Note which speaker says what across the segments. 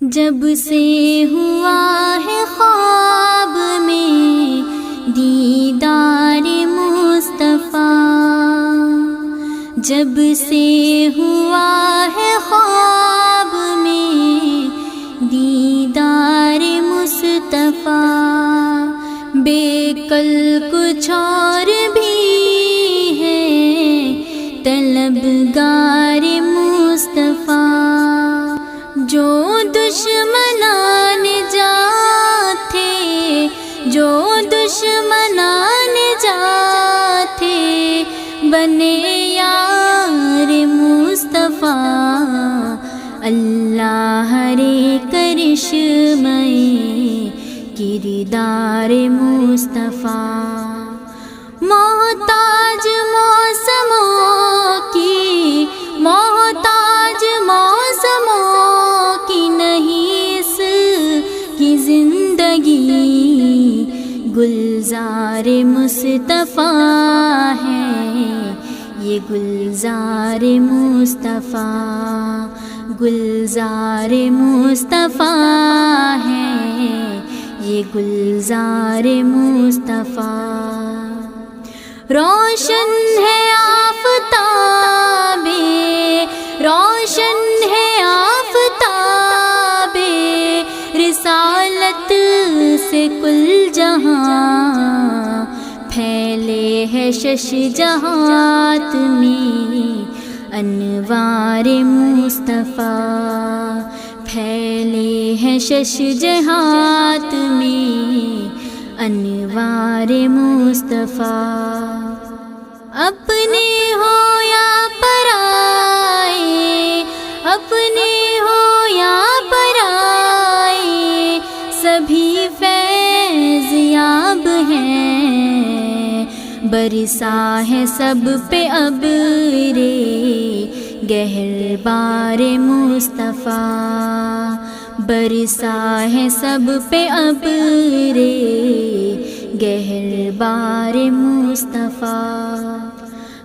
Speaker 1: جب سے ہوا ہے خواب میں دیدار مصطفیٰ، جب سے ہوا ہے خواب میں دیدار مصطفیٰ، بے کل کچھ اور بھی ہے طلبگار مصطفیٰ، جو دشمنان جات تھے، جو دشمنان جات تھے، بنے یار مصطفیٰ، اللہ ہرے کرشمے کردار مصطفیٰ، محتاج موسموں کی، محتاج موسموں کی نہیں اس کی زندگی، گلزار مصطفیٰ ہے یہ گلزار مصطفیٰ، گلزار مصطفیٰ ہے یہ گلزار مصطفیٰ، روشن ہے آفتاب، روشن ہے آفتاب رسالت سے کل جہاں، پھیلے ہے شش جہات میں انوار مصطفیٰ، پھیلے ہے شش جہات میں انوار مصطفیٰ، اپنے ہو یا پرائے، اپنے ہو یا پرائے، سبھی فیض یاب ہیں، برسا ہے سب پہ ابر گہربار مصطفیٰ، برسا ہے سب پہ ابر گہربار مصطفیٰ،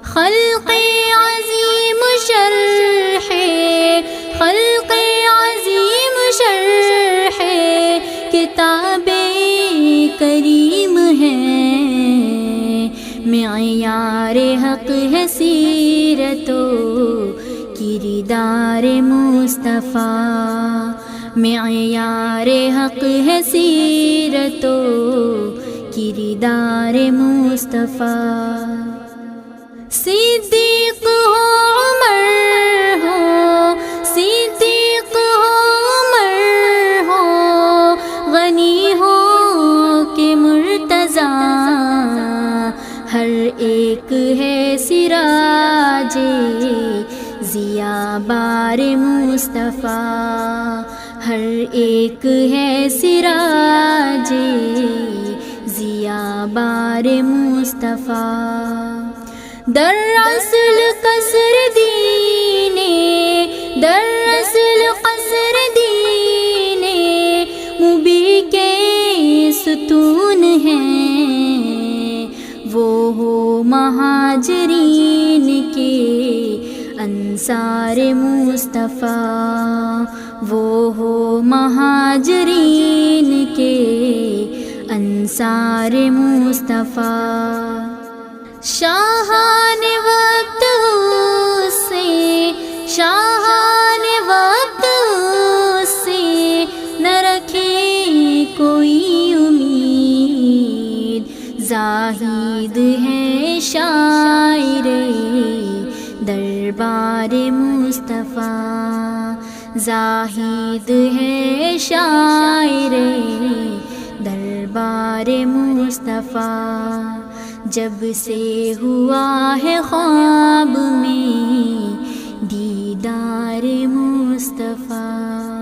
Speaker 1: خلق عظیم شرح، خلق عظیم شرح کتاب کریم ہے، معیار حق ہے سیرت و کردار مصطفیٰ، معیار حق ہے سیرت و کردار مصطفیٰ، صدیق ہو عمر ہو، صدیق ہو عمر ہو، غنی ہو کہ مرتضیٰ، ہر ایک ہے سراج ضیا بار مصطفیٰ، ہر ایک ہے سراج ضیا بار مصطفیٰ، در اصل قصر دینے، در اصل قصر دینے مبی کے ستون ہیں، وہ ہو مہاجرین کے انصار مصطفیٰ، وہ ہو مہاجرین کے انصار مصطفیٰ، شاہان وقت سے، شاہان وقت سے نہ رکھے کوئی امید، زاہد ہے شاعر دربار مصطفیٰ، زاہد ہے شاعر دربار مصطفیٰ، جب سے ہوا ہے خواب میں دیدار مصطفیٰ۔